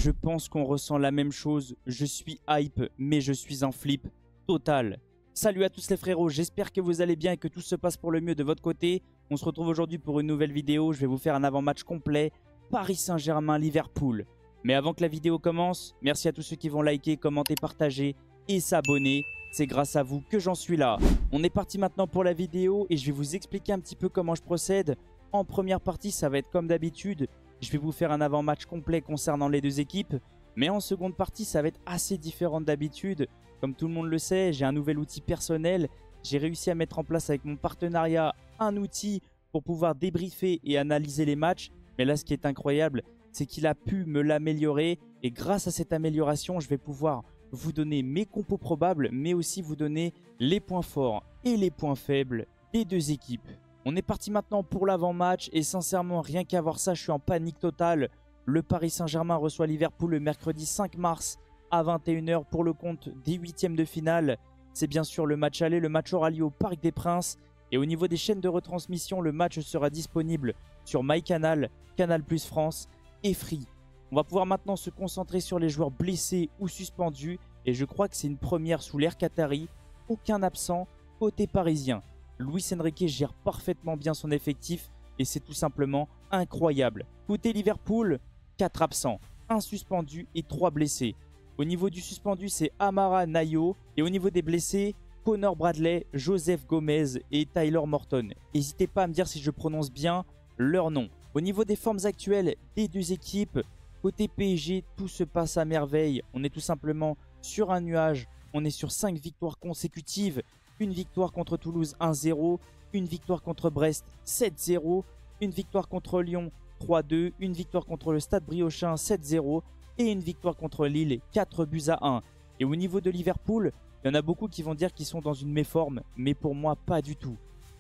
Je pense qu'on ressent la même chose. Je suis hype, mais je suis en flip total. Salut à tous les frérots, j'espère que vous allez bien et que tout se passe pour le mieux de votre côté. On se retrouve aujourd'hui pour une nouvelle vidéo. Je vais vous faire un avant-match complet. Paris Saint-Germain-Liverpool. Mais avant que la vidéo commence, merci à tous ceux qui vont liker, commenter, partager et s'abonner. C'est grâce à vous que j'en suis là. On est parti maintenant pour la vidéo et je vais vous expliquer un petit peu comment je procède. En première partie, ça va être comme d'habitude. Je vais vous faire un avant-match complet concernant les deux équipes. Mais en seconde partie, ça va être assez différent d'habitude. Comme tout le monde le sait, j'ai un nouvel outil personnel. J'ai réussi à mettre en place avec mon partenariat un outil pour pouvoir débriefer et analyser les matchs. Mais là, ce qui est incroyable, c'est qu'il a pu me l'améliorer. Et grâce à cette amélioration, je vais pouvoir vous donner mes compos probables, mais aussi vous donner les points forts et les points faibles des deux équipes. On est parti maintenant pour l'avant-match et sincèrement, rien qu'à voir ça, je suis en panique totale. Le Paris Saint-Germain reçoit Liverpool le mercredi 5 mars à 21 h pour le compte des huitièmes de finale. C'est bien sûr le match aller, le match aura lieu au Parc des Princes. Et au niveau des chaînes de retransmission, le match sera disponible sur MyCanal, Canal+ France et Free. On va pouvoir maintenant se concentrer sur les joueurs blessés ou suspendus. Et je crois que c'est une première sous l'ère Qatari. Aucun absent côté parisien. Luis Enrique gère parfaitement bien son effectif et c'est tout simplement incroyable. Côté Liverpool, 4 absents, 1 suspendu et 3 blessés. Au niveau du suspendu, c'est Amara Nayo. Et au niveau des blessés, Connor Bradley, Joseph Gomez et Tyler Morton. N'hésitez pas à me dire si je prononce bien leur nom. Au niveau des formes actuelles des deux équipes, côté PSG, tout se passe à merveille. On est tout simplement sur un nuage. On est sur 5 victoires consécutives. Une victoire contre Toulouse 1-0. Une victoire contre Brest 7-0. Une victoire contre Lyon 3-2. Une victoire contre le Stade Briochin 7-0. Et une victoire contre Lille 4-1. Et au niveau de Liverpool, il y en a beaucoup qui vont dire qu'ils sont dans une méforme. Mais pour moi, pas du tout.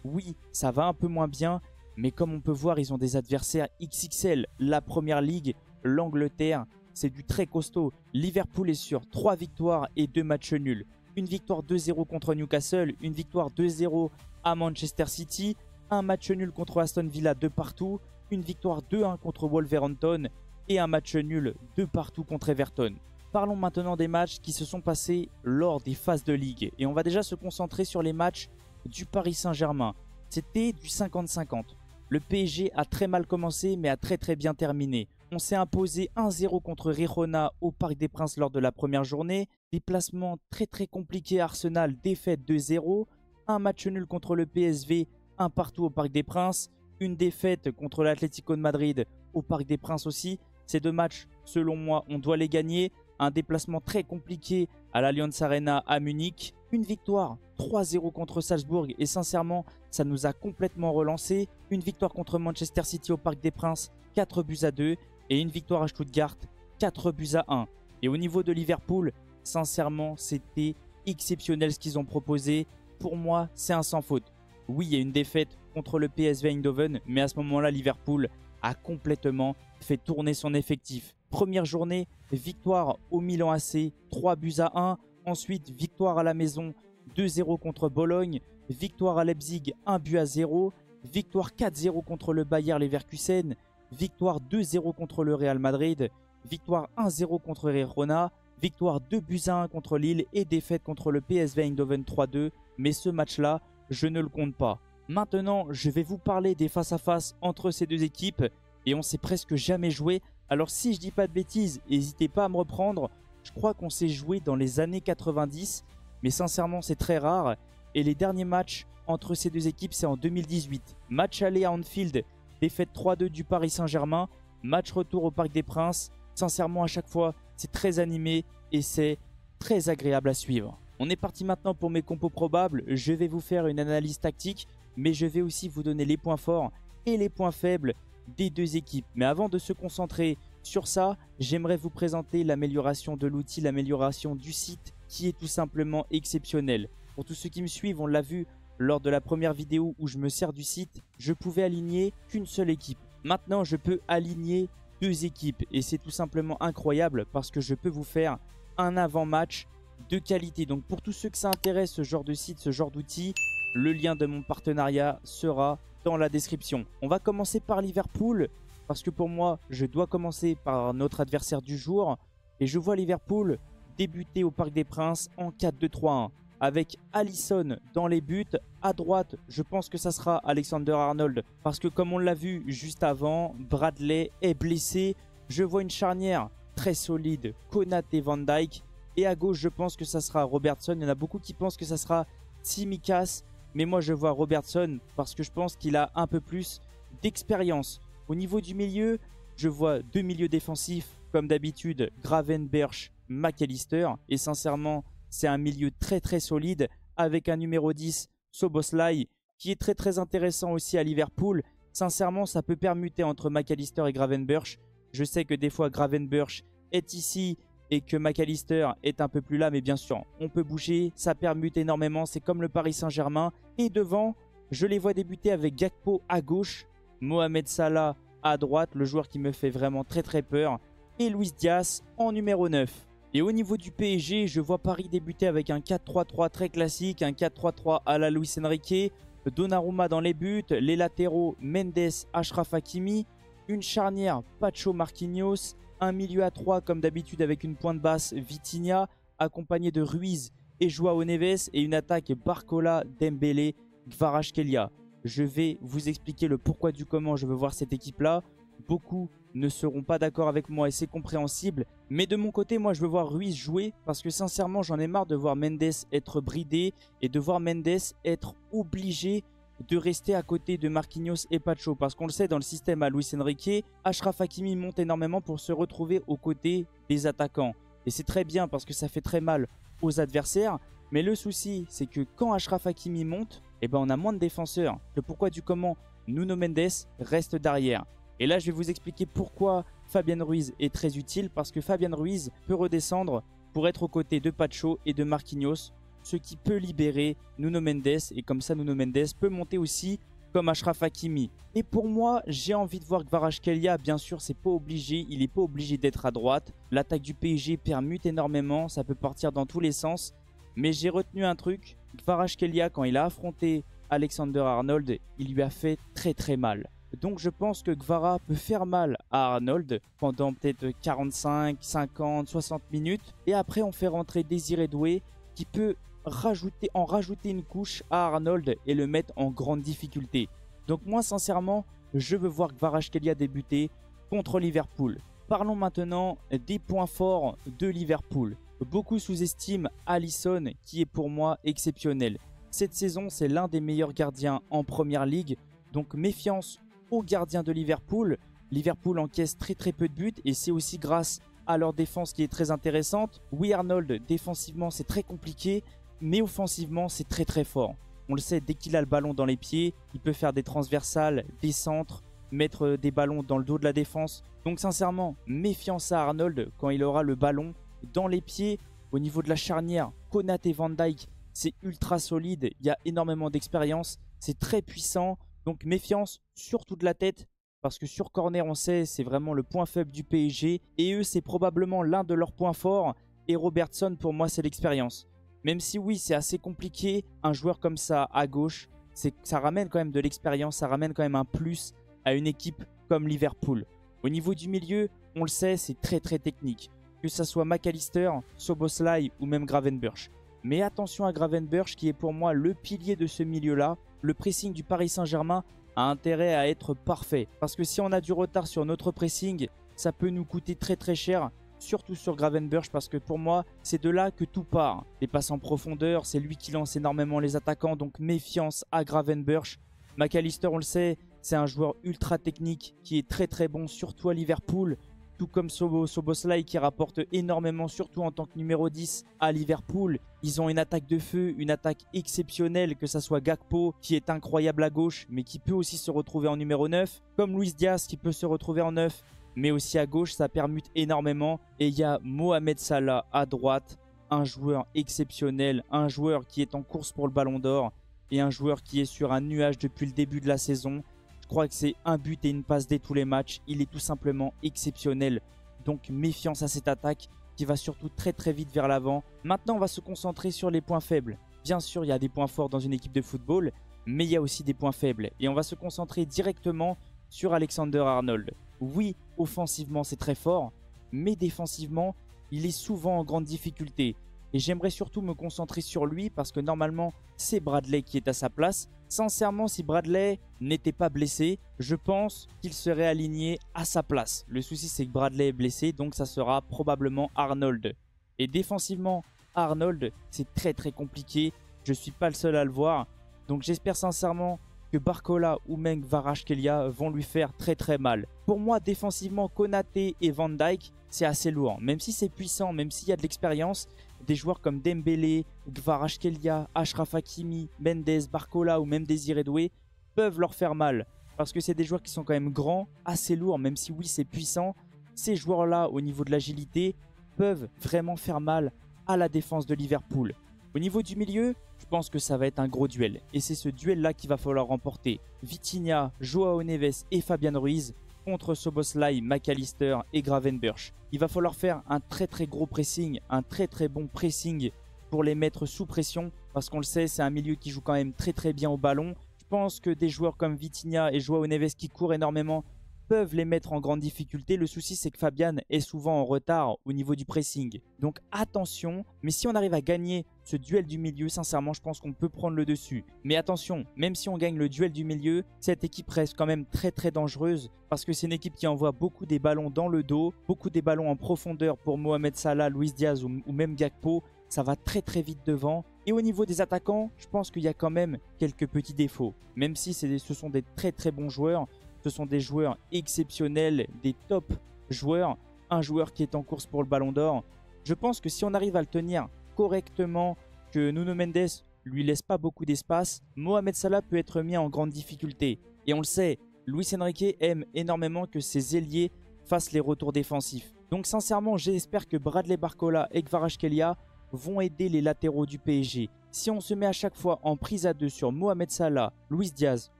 Oui, ça va un peu moins bien. Mais comme on peut voir, ils ont des adversaires XXL. La Première Ligue, l'Angleterre, c'est du très costaud. Liverpool est sur 3 victoires et 2 matchs nuls. Une victoire 2-0 contre Newcastle, une victoire 2-0 à Manchester City, un match nul contre Aston Villa de partout, une victoire 2-1 contre Wolverhampton et un match nul de partout contre Everton. Parlons maintenant des matchs qui se sont passés lors des phases de Ligue. Et on va déjà se concentrer sur les matchs du Paris Saint-Germain. C'était du 50-50. Le PSG a très mal commencé mais a très bien terminé. On s'est imposé 1-0 contre Girona au Parc des Princes lors de la première journée. Déplacement très compliqué à Arsenal, défaite 2-0. Un match nul contre le PSV, un partout au Parc des Princes. Une défaite contre l'Atlético de Madrid au Parc des Princes aussi. Ces deux matchs, selon moi, on doit les gagner. Un déplacement très compliqué à l'Allianz Arena à Munich. Une victoire 3-0 contre Salzbourg et sincèrement, ça nous a complètement relancé. Une victoire contre Manchester City au Parc des Princes, 4-2. Et une victoire à Stuttgart, 4-1. Et au niveau de Liverpool, sincèrement, c'était exceptionnel ce qu'ils ont proposé. Pour moi, c'est un sans faute. Oui, il y a une défaite contre le PSV Eindhoven, mais à ce moment-là, Liverpool a complètement fait tourner son effectif. Première journée, victoire au Milan AC, 3-1. Ensuite, victoire à la maison, 2-0 contre Bologne. Victoire à Leipzig, 1-0. Victoire 4-0 contre le Bayer Leverkusen. Victoire 2-0 contre le Real Madrid, victoire 1-0 contre Girona, victoire 2-1 contre Lille et défaite contre le PSV Eindhoven 3-2. Mais ce match-là, je ne le compte pas. Maintenant, je vais vous parler des face-à-face entre ces deux équipes et on s'est presque jamais joué. Alors si je dis pas de bêtises, n'hésitez pas à me reprendre. Je crois qu'on s'est joué dans les années 90, mais sincèrement c'est très rare. Et les derniers matchs entre ces deux équipes, c'est en 2018. Match aller à Anfield. Défaite 3-2 du Paris Saint-Germain, match retour au Parc des Princes. Sincèrement, à chaque fois, c'est très animé et c'est très agréable à suivre. On est parti maintenant pour mes compos probables. Je vais vous faire une analyse tactique, mais je vais aussi vous donner les points forts et les points faibles des deux équipes. Mais avant de se concentrer sur ça, j'aimerais vous présenter l'amélioration de l'outil, l'amélioration du site qui est tout simplement exceptionnelle. Pour tous ceux qui me suivent, on l'a vu lors de la première vidéo où je me sers du site, je pouvais aligner qu'une seule équipe. Maintenant, je peux aligner 2 équipes et c'est tout simplement incroyable parce que je peux vous faire un avant-match de qualité. Donc pour tous ceux que ça intéresse, ce genre de site, ce genre d'outil, le lien de mon partenariat sera dans la description. On va commencer par Liverpool parce que pour moi, je dois commencer par notre adversaire du jour. Et je vois Liverpool débuter au Parc des Princes en 4-2-3-1. Avec Alisson dans les buts. À droite, je pense que ça sera Alexander-Arnold. Parce que comme on l'a vu juste avant, Bradley est blessé. Je vois une charnière très solide, Konaté, Van Dijk. Et à gauche, je pense que ça sera Robertson. Il y en a beaucoup qui pensent que ça sera Tsimikas. Mais moi, je vois Robertson parce que je pense qu'il a un peu plus d'expérience. Au niveau du milieu, je vois deux milieux défensifs. Comme d'habitude, Gravenberch, McAllister. Et sincèrement, c'est un milieu très solide avec un numéro 10, Szoboszlai, qui est très intéressant aussi à Liverpool. Sincèrement, ça peut permuter entre McAllister et Gravenberch. Je sais que des fois, Gravenberch est ici et que McAllister est un peu plus là. Mais bien sûr, on peut bouger, ça permute énormément. C'est comme le Paris Saint-Germain. Et devant, je les vois débuter avec Gakpo à gauche, Mohamed Salah à droite, le joueur qui me fait vraiment très peur. Et Luis Diaz en numéro 9. Et au niveau du PSG, je vois Paris débuter avec un 4-3-3 très classique, un 4-3-3 à la Luis Enrique, Donnarumma dans les buts, les latéraux Mendes, Achraf Hakimi, une charnière Pacho Marquinhos, un milieu à 3 comme d'habitude avec une pointe basse Vitinha, accompagné de Ruiz et Joao Neves, et une attaque Barcola, Dembélé, Kvaratskhelia. Je vais vous expliquer le pourquoi du comment je veux voir cette équipe-là. Beaucoup ne seront pas d'accord avec moi et c'est compréhensible. Mais de mon côté, moi je veux voir Ruiz jouer parce que sincèrement j'en ai marre de voir Mendes être bridé et de voir Mendes être obligé de rester à côté de Marquinhos et Pacho. Parce qu'on le sait, dans le système à Luis Enrique, Achraf Hakimi monte énormément pour se retrouver aux côtés des attaquants. Et c'est très bien parce que ça fait très mal aux adversaires. Mais le souci, c'est que quand Achraf Hakimi monte, eh ben on a moins de défenseurs. Le pourquoi du comment, Nuno Mendes reste derrière. Et là, je vais vous expliquer pourquoi Fabian Ruiz est très utile. Parce que Fabian Ruiz peut redescendre pour être aux côtés de Pacho et de Marquinhos. Ce qui peut libérer Nuno Mendes. Et comme ça, Nuno Mendes peut monter aussi comme Achraf Hakimi. Et pour moi, j'ai envie de voir Kvaratskhelia. Bien sûr, c'est pas obligé. Il n'est pas obligé d'être à droite. L'attaque du PSG permute énormément. Ça peut partir dans tous les sens. Mais j'ai retenu un truc. Kvaratskhelia, quand il a affronté Alexander-Arnold, il lui a fait très mal. Donc je pense que Kvara peut faire mal à Arnold pendant peut-être 45, 50, 60 minutes. Et après on fait rentrer Désiré Doué qui peut en rajouter une couche à Arnold et le mettre en grande difficulté. Donc moi sincèrement, je veux voir Kvaratskhelia débuter contre Liverpool. Parlons maintenant des points forts de Liverpool. Beaucoup sous-estiment Alisson qui est pour moi exceptionnel. Cette saison, c'est l'un des meilleurs gardiens en Première Ligue. Donc méfiance aux gardiens de Liverpool. Liverpool encaisse très peu de buts et c'est aussi grâce à leur défense qui est très intéressante. Oui, Arnold, défensivement, c'est très compliqué, mais offensivement, c'est très fort. On le sait, dès qu'il a le ballon dans les pieds, il peut faire des transversales, des centres, mettre des ballons dans le dos de la défense. Donc sincèrement, méfiance à Arnold quand il aura le ballon dans les pieds. Au niveau de la charnière, Konaté, Van Dijk, c'est ultra solide, il y a énormément d'expérience, c'est très puissant. Donc méfiance surtout de la tête, parce que sur corner, on sait, c'est vraiment le point faible du PSG. Et eux, c'est probablement l'un de leurs points forts. Et Robertson, pour moi, c'est l'expérience. Même si oui, c'est assez compliqué, un joueur comme ça à gauche, ça ramène quand même de l'expérience, ça ramène quand même un plus à une équipe comme Liverpool. Au niveau du milieu, on le sait, c'est très technique. Que ça soit McAllister, Szoboszlai ou même Gravenberch. Mais attention à Gravenberch qui est pour moi le pilier de ce milieu-là. Le pressing du Paris Saint-Germain a intérêt à être parfait. Parce que si on a du retard sur notre pressing, ça peut nous coûter très cher. Surtout sur Gravenberch parce que pour moi, c'est de là que tout part. Les passes en profondeur, c'est lui qui lance énormément les attaquants. Donc méfiance à Gravenberch. McAllister, on le sait, c'est un joueur ultra technique qui est très bon, surtout à Liverpool. Tout comme Szoboszlai qui rapporte énormément, surtout en tant que numéro 10 à Liverpool. Ils ont une attaque de feu, une attaque exceptionnelle, que ça soit Gakpo qui est incroyable à gauche, mais qui peut aussi se retrouver en numéro 9. Comme Luis Diaz qui peut se retrouver en 9, mais aussi à gauche, ça permute énormément. Et il y a Mohamed Salah à droite, un joueur exceptionnel, un joueur qui est en course pour le Ballon d'Or et un joueur qui est sur un nuage depuis le début de la saison. Je crois que c'est un but et une passe dès tous les matchs. Il est tout simplement exceptionnel. Donc méfiance à cette attaque qui va surtout très vite vers l'avant. Maintenant, on va se concentrer sur les points faibles. Bien sûr, il y a des points forts dans une équipe de football, mais il y a aussi des points faibles. Et on va se concentrer directement sur Alexander-Arnold. Oui, offensivement c'est très fort, mais défensivement il est souvent en grande difficulté. Et j'aimerais surtout me concentrer sur lui parce que normalement c'est Bradley qui est à sa place. Sincèrement, si Bradley n'était pas blessé, je pense qu'il serait aligné à sa place. Le souci c'est que Bradley est blessé, donc ça sera probablement Arnold. Et défensivement, Arnold, c'est très compliqué. Je ne suis pas le seul à le voir. Donc j'espère sincèrement que Barcola ou même Kvaratskhelia vont lui faire très mal. Pour moi, défensivement, Konaté et Van Dijk, c'est assez lourd. Même si c'est puissant, même s'il y a de l'expérience, des joueurs comme Dembélé, Kvaratskhelia, Achraf Hakimi, Mendes, Barcola ou même Désiré Doué peuvent leur faire mal. Parce que c'est des joueurs qui sont quand même grands, assez lourds, même si oui, c'est puissant. Ces joueurs-là, au niveau de l'agilité, peuvent vraiment faire mal à la défense de Liverpool. Au niveau du milieu, je pense que ça va être un gros duel. Et c'est ce duel-là qu'il va falloir remporter. Vitinha, Joao Neves et Fabian Ruiz contre Szoboszlai, McAllister et Gravenberch. Il va falloir faire un très gros pressing, un très bon pressing pour les mettre sous pression. Parce qu'on le sait, c'est un milieu qui joue quand même très bien au ballon. Je pense que des joueurs comme Vitinha et Joao Neves qui courent énormément peuvent les mettre en grande difficulté. Le souci, c'est que Fabian est souvent en retard au niveau du pressing. Donc attention, mais si on arrive à gagner ce duel du milieu, sincèrement, je pense qu'on peut prendre le dessus. Mais attention, même si on gagne le duel du milieu, cette équipe reste quand même très dangereuse parce que c'est une équipe qui envoie beaucoup des ballons dans le dos, beaucoup des ballons en profondeur pour Mohamed Salah, Luis Diaz ou même Gakpo. Ça va très vite devant. Et au niveau des attaquants, je pense qu'il y a quand même quelques petits défauts. Même si ce sont des très bons joueurs, ce sont des joueurs exceptionnels, des top joueurs. Un joueur qui est en course pour le Ballon d'Or. Je pense que si on arrive à le tenir correctement, que Nuno Mendes lui laisse pas beaucoup d'espace, Mohamed Salah peut être mis en grande difficulté. Et on le sait, Luis Enrique aime énormément que ses ailiers fassent les retours défensifs. Donc sincèrement, j'espère que Bradley Barcola et Kvaratskhelia vont aider les latéraux du PSG. Si on se met à chaque fois en prise à deux sur Mohamed Salah, Luis Diaz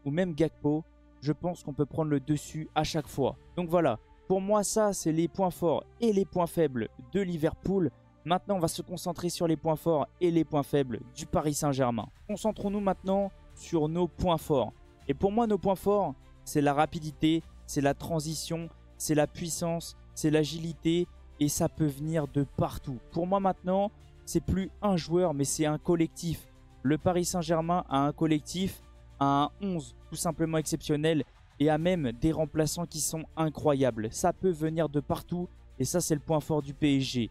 ou même Gakpo, je pense qu'on peut prendre le dessus à chaque fois. Donc voilà, pour moi ça c'est les points forts et les points faibles de Liverpool. Maintenant on va se concentrer sur les points forts et les points faibles du Paris Saint-Germain. Concentrons-nous maintenant sur nos points forts. Et pour moi nos points forts, c'est la rapidité, c'est la transition, c'est la puissance, c'est l'agilité et ça peut venir de partout. Pour moi maintenant, c'est plus un joueur mais c'est un collectif. Le Paris Saint-Germain a un collectif, a un 11 tout simplement exceptionnel et a même des remplaçants qui sont incroyables. Ça peut venir de partout et ça c'est le point fort du PSG.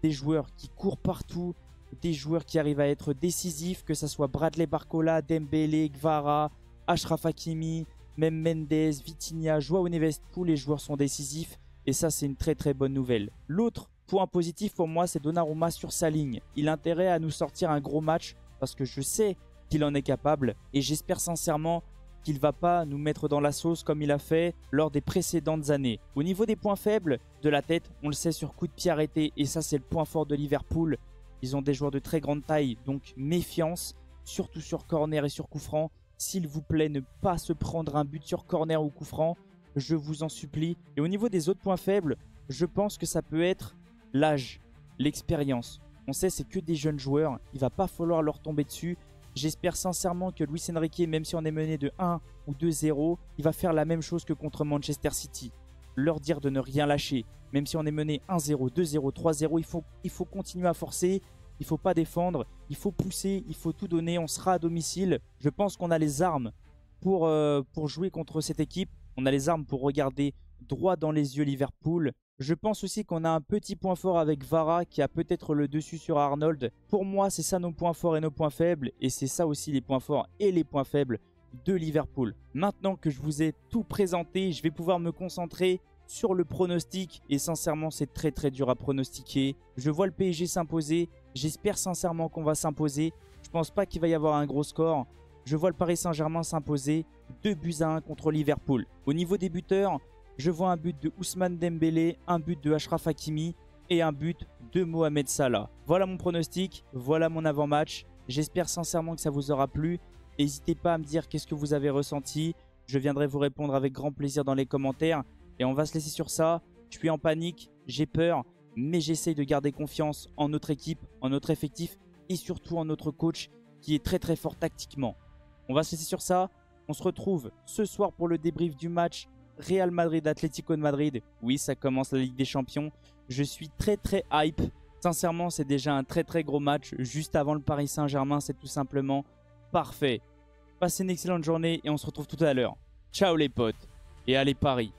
Des joueurs qui courent partout, des joueurs qui arrivent à être décisifs, que ce soit Bradley Barcola, Dembélé, Kvara, Achraf Hakimi, même Mendes, Vitinha, Joao Neves, tous les joueurs sont décisifs et ça c'est une très bonne nouvelle. L'autre point positif pour moi c'est Donnarumma sur sa ligne. Il a intérêt à nous sortir un gros match parce que je sais qu'il en est capable et j'espère sincèrement qu'il ne va pas nous mettre dans la sauce comme il a fait lors des précédentes années. Au niveau des points faibles de la tête, on le sait sur coup de pied arrêté et ça c'est le point fort de Liverpool. Ils ont des joueurs de très grande taille, donc méfiance, surtout sur corner et sur coup franc. S'il vous plaît, ne pas se prendre un but sur corner ou coup franc, je vous en supplie. Et au niveau des autres points faibles, je pense que ça peut être l'âge, l'expérience. On sait c'est que des jeunes joueurs, il ne va pas falloir leur tomber dessus. J'espère sincèrement que Luis Enrique, même si on est mené de 1 ou 2-0, il va faire la même chose que contre Manchester City. Leur dire de ne rien lâcher. Même si on est mené 1-0, 2-0, 3-0, il faut continuer à forcer. Il ne faut pas défendre, il faut pousser, il faut tout donner. On sera à domicile. Je pense qu'on a les armes pour jouer contre cette équipe. On a les armes pour regarder droit dans les yeux Liverpool. Je pense aussi qu'on a un petit point fort avec Vara qui a peut-être le dessus sur Arnold. Pour moi, c'est ça nos points forts et nos points faibles. Et c'est ça aussi les points forts et les points faibles de Liverpool. Maintenant que je vous ai tout présenté, je vais pouvoir me concentrer sur le pronostic. Et sincèrement, c'est très dur à pronostiquer. Je vois le PSG s'imposer. J'espère sincèrement qu'on va s'imposer. Je pense pas qu'il va y avoir un gros score. Je vois le Paris Saint-Germain s'imposer 2-1 contre Liverpool. Au niveau des buteurs, je vois un but de Ousmane Dembélé, un but de Achraf Hakimi et un but de Mohamed Salah. Voilà mon pronostic, voilà mon avant-match. J'espère sincèrement que ça vous aura plu. N'hésitez pas à me dire qu'est-ce que vous avez ressenti. Je viendrai vous répondre avec grand plaisir dans les commentaires. Et on va se laisser sur ça. Je suis en panique, j'ai peur, mais j'essaye de garder confiance en notre équipe, en notre effectif et surtout en notre coach qui est très fort tactiquement. On va se laisser sur ça. On se retrouve ce soir pour le débrief du match Real Madrid, Atlético de Madrid. Oui, ça commence la Ligue des Champions. Je suis très hype. Sincèrement, c'est déjà un très gros match. Juste avant le Paris Saint-Germain, c'est tout simplement parfait. Passez une excellente journée et on se retrouve tout à l'heure. Ciao les potes et allez Paris.